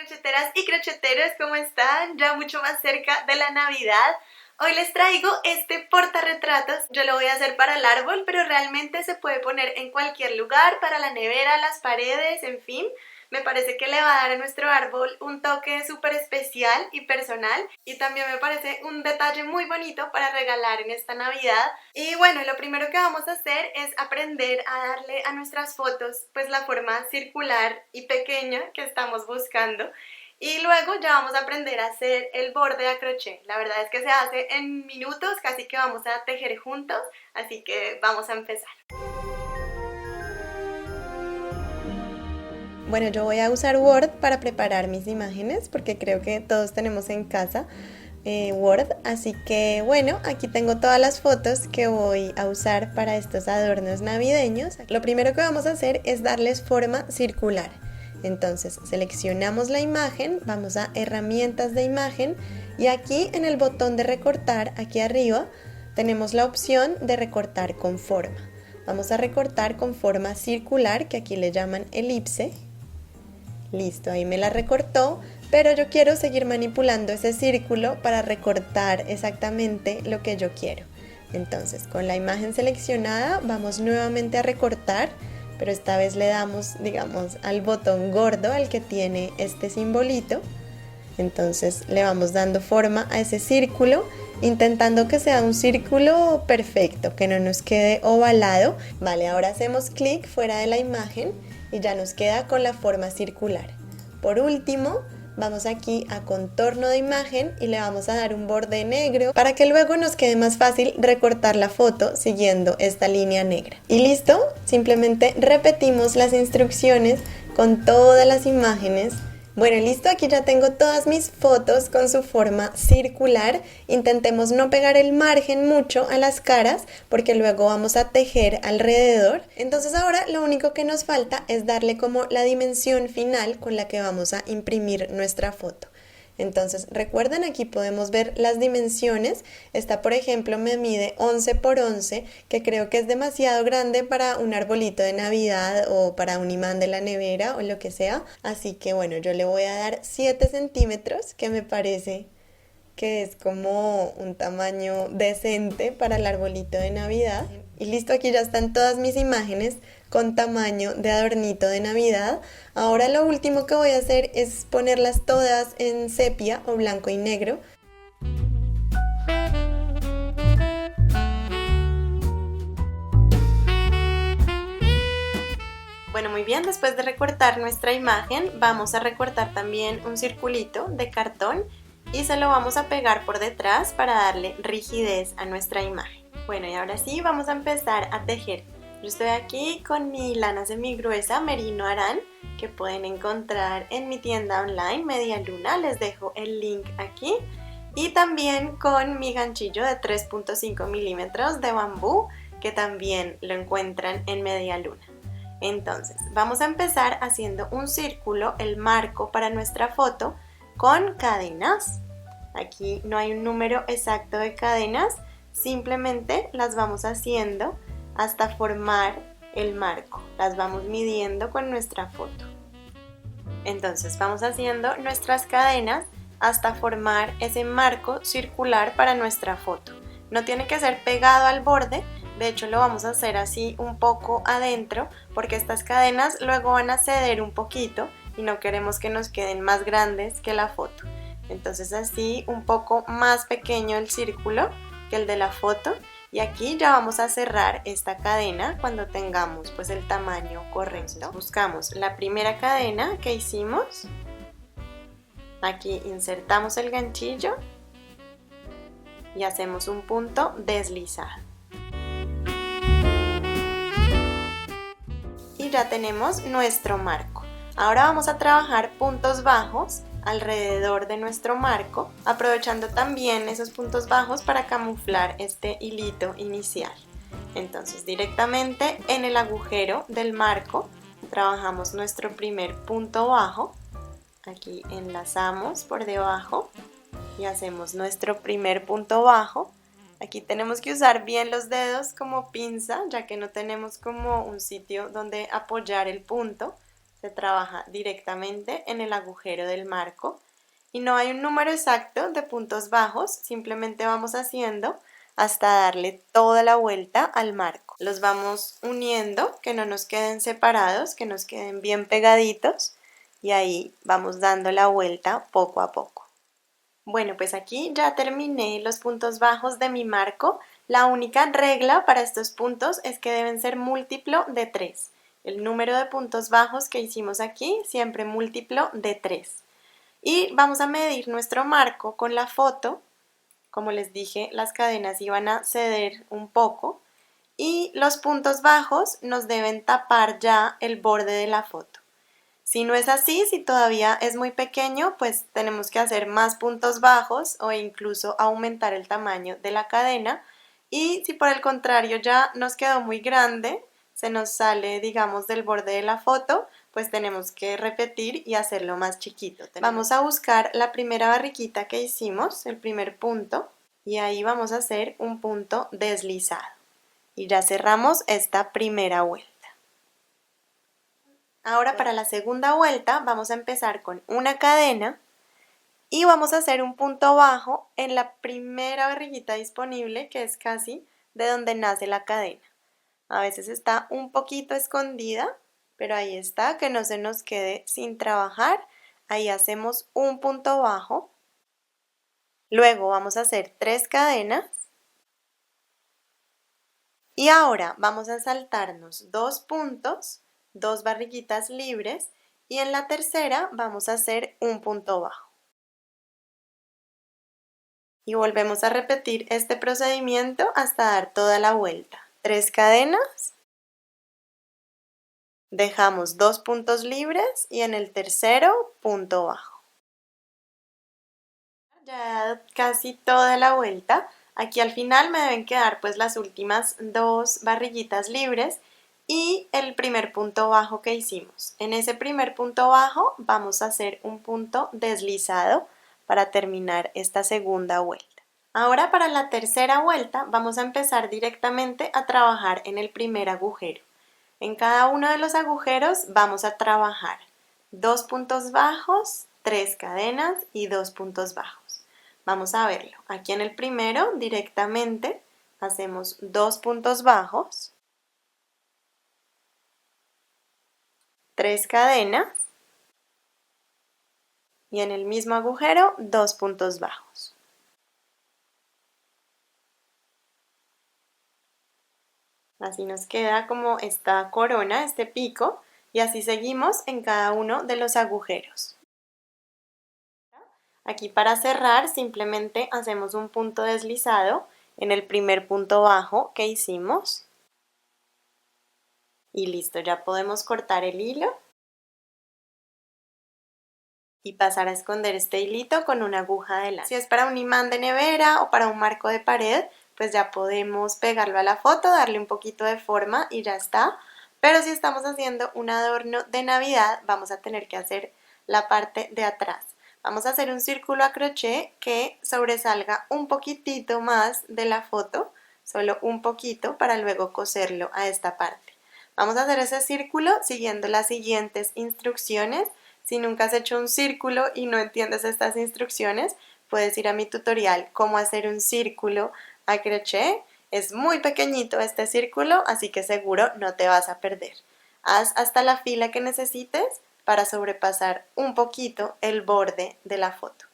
Crocheteras y crocheteros, ¿cómo están? Ya mucho más cerca de la Navidad. Hoy les traigo este portarretratos. Yo lo voy a hacer para el árbol, pero realmente se puede poner en cualquier lugar, para la nevera, las paredes, en fin. Me parece que le va a dar a nuestro árbol un toque súper especial y personal, y también me parece un detalle muy bonito para regalar en esta Navidad. Y bueno, lo primero que vamos a hacer es aprender a darle a nuestras fotos pues la forma circular y pequeña que estamos buscando. Y luego ya vamos a aprender a hacer el borde a crochet. La verdad es que se hace en minutos, casi que vamos a tejer juntos, así que vamos a empezar. Bueno, yo voy a usar Word para preparar mis imágenes porque creo que todos tenemos en casa Word, así que bueno, aquí tengo todas las fotos que voy a usar para estos adornos navideños. Lo primero que vamos a hacer es darles forma circular. Entonces seleccionamos la imagen, vamos a herramientas de imagen y aquí en el botón de recortar, aquí arriba, tenemos la opción de recortar con forma. Vamos a recortar con forma circular, que aquí le llaman elipse. Listo, ahí me la recortó, pero yo quiero seguir manipulando ese círculo para recortar exactamente lo que yo quiero. Entonces, con la imagen seleccionada, vamos nuevamente a recortar, pero esta vez le damos, digamos, al botón gordo, al que tiene este simbolito. Entonces le vamos dando forma a ese círculo, intentando que sea un círculo perfecto, que no nos quede ovalado. Vale, ahora hacemos clic fuera de la imagen y ya nos queda con la forma circular. Por último, vamos aquí a contorno de imagen y le vamos a dar un borde negro para que luego nos quede más fácil recortar la foto siguiendo esta línea negra. Y listo, simplemente repetimos las instrucciones con todas las imágenes. Bueno, listo, aquí ya tengo todas mis fotos con su forma circular. Intentemos no pegar el margen mucho a las caras porque luego vamos a tejer alrededor. Entonces ahora lo único que nos falta es darle como la dimensión final con la que vamos a imprimir nuestra foto. Entonces recuerden, aquí podemos ver las dimensiones. Esta por ejemplo me mide 11 por 11, que creo que es demasiado grande para un arbolito de Navidad o para un imán de la nevera o lo que sea. Así que bueno, yo le voy a dar 7 centímetros, que me parece que es como un tamaño decente para el arbolito de Navidad. Y listo, aquí ya están todas mis imágenes con tamaño de adornito de Navidad. Ahora lo último que voy a hacer es ponerlas todas en sepia o blanco y negro. Bueno, muy bien, después de recortar nuestra imagen, vamos a recortar también un circulito de cartón y se lo vamos a pegar por detrás para darle rigidez a nuestra imagen. Bueno, y ahora sí vamos a empezar a tejer. Yo estoy aquí con mi lana semigruesa Merino Aran, que pueden encontrar en mi tienda online Media Luna, les dejo el link aquí. Y también con mi ganchillo de 3.5 milímetros de bambú, que también lo encuentran en Media Luna. Entonces, vamos a empezar haciendo un círculo, el marco para nuestra foto, con cadenas. Aquí no hay un número exacto de cadenas, simplemente las vamos haciendo hasta formar el marco. Las vamos midiendo con nuestra foto. Entonces, vamos haciendo nuestras cadenas hasta formar ese marco circular para nuestra foto. No tiene que ser pegado al borde. De hecho lo vamos a hacer así un poco adentro porque estas cadenas luego van a ceder un poquito y no queremos que nos queden más grandes que la foto. Entonces así un poco más pequeño el círculo que el de la foto y aquí ya vamos a cerrar esta cadena cuando tengamos pues el tamaño correcto. Buscamos la primera cadena que hicimos, aquí insertamos el ganchillo y hacemos un punto deslizado. Y ya tenemos nuestro marco. Ahora vamos a trabajar puntos bajos alrededor de nuestro marco, aprovechando también esos puntos bajos para camuflar este hilito inicial. Entonces directamente en el agujero del marco trabajamos nuestro primer punto bajo. Aquí enlazamos por debajo y hacemos nuestro primer punto bajo. Aquí tenemos que usar bien los dedos como pinza, ya que no tenemos como un sitio donde apoyar el punto. se trabaja directamente en el agujero del marco y no hay un número exacto de puntos bajos, simplemente vamos haciendo hasta darle toda la vuelta al marco. Los vamos uniendo, que no nos queden separados, que nos queden bien pegaditos y ahí vamos dando la vuelta poco a poco. Bueno, pues aquí ya terminé los puntos bajos de mi marco. La única regla para estos puntos es que deben ser múltiplo de 3. El número de puntos bajos que hicimos aquí, siempre múltiplo de 3. Y vamos a medir nuestro marco con la foto. Como les dije, las cadenas iban a ceder un poco y los puntos bajos nos deben tapar ya el borde de la foto. Si no es así, si todavía es muy pequeño, pues tenemos que hacer más puntos bajos o incluso aumentar el tamaño de la cadena. Y si por el contrario ya nos quedó muy grande, se nos sale, digamos, del borde de la foto, pues tenemos que repetir y hacerlo más chiquito. Vamos a buscar la primera barriguita que hicimos, el primer punto, y ahí vamos a hacer un punto deslizado. Y ya cerramos esta primera vuelta. Ahora para la segunda vuelta vamos a empezar con una cadena y vamos a hacer un punto bajo en la primera barriguita disponible, que es casi de donde nace la cadena. A veces está un poquito escondida, pero ahí está, que no se nos quede sin trabajar. Ahí hacemos un punto bajo. Luego vamos a hacer 3 cadenas. Y ahora vamos a saltarnos 2 puntos, 2 barriguitas libres y en la tercera vamos a hacer un punto bajo. Y volvemos a repetir este procedimiento hasta dar toda la vuelta. 3 cadenas, dejamos 2 puntos libres y en el tercero punto bajo. Ya casi toda la vuelta. Aquí al final me deben quedar pues las últimas 2 barriguitas libres y el primer punto bajo que hicimos. En ese primer punto bajo vamos a hacer un punto deslizado para terminar esta segunda vuelta. Ahora para la tercera vuelta vamos a empezar directamente a trabajar en el primer agujero. En cada uno de los agujeros vamos a trabajar 2 puntos bajos, 3 cadenas y 2 puntos bajos. Vamos a verlo. Aquí en el primero directamente hacemos 2 puntos bajos, 3 cadenas y en el mismo agujero 2 puntos bajos. Así nos queda como esta corona, este pico, y así seguimos en cada uno de los agujeros. Aquí para cerrar simplemente hacemos un punto deslizado en el primer punto bajo que hicimos. Y listo, ya podemos cortar el hilo y pasar a esconder este hilito con una aguja de lana. Si es para un imán de nevera o para un marco de pared, pues ya podemos pegarlo a la foto, darle un poquito de forma y ya está. Pero si estamos haciendo un adorno de Navidad, vamos a tener que hacer la parte de atrás. Vamos a hacer un círculo a crochet que sobresalga un poquitito más de la foto, solo un poquito, para luego coserlo a esta parte. Vamos a hacer ese círculo siguiendo las siguientes instrucciones. Si nunca has hecho un círculo y no entiendes estas instrucciones, puedes ir a mi tutorial cómo hacer un círculo a crochet. Es muy pequeñito este círculo, así que seguro no te vas a perder. Haz hasta la fila que necesites para sobrepasar un poquito el borde de la foto.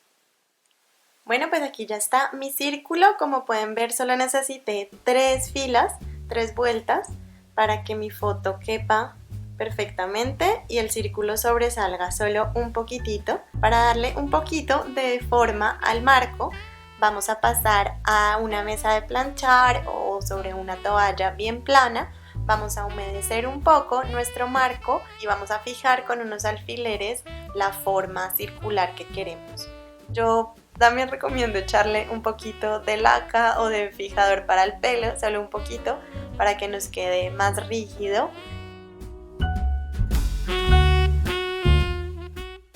Bueno, pues aquí ya está mi círculo. Como pueden ver, solo necesité 3 filas, 3 vueltas para que mi foto quepa perfectamente y el círculo sobresalga solo un poquitito. Para darle un poquito de forma al marco, vamos a pasar a una mesa de planchar o sobre una toalla bien plana. Vamos a humedecer un poco nuestro marco y vamos a fijar con unos alfileres la forma circular que queremos. Yo también recomiendo echarle un poquito de laca o de fijador para el pelo, solo un poquito, para que nos quede más rígido.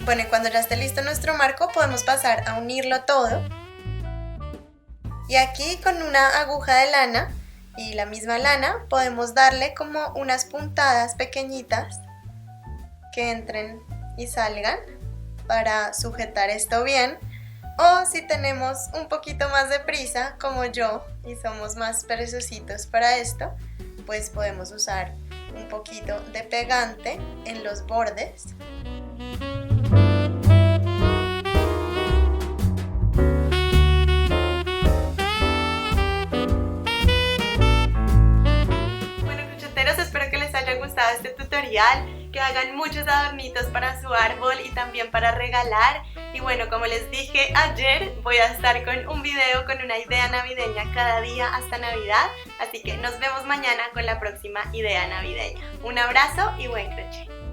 Bueno, y cuando ya esté listo nuestro marco podemos pasar a unirlo todo. Y aquí con una aguja de lana y la misma lana podemos darle como unas puntadas pequeñitas que entren y salgan para sujetar esto bien. O si tenemos un poquito más de prisa, como yo, y somos más perezositos para esto, pues podemos usar un poquito de pegante en los bordes. Bueno, crocheteros, espero que les haya gustado este tutorial, que hagan muchos adornitos para su árbol y también para regalar. Y bueno, como les dije ayer, voy a estar con un video con una idea navideña cada día hasta Navidad, así que nos vemos mañana con la próxima idea navideña. Un abrazo y buen crochet.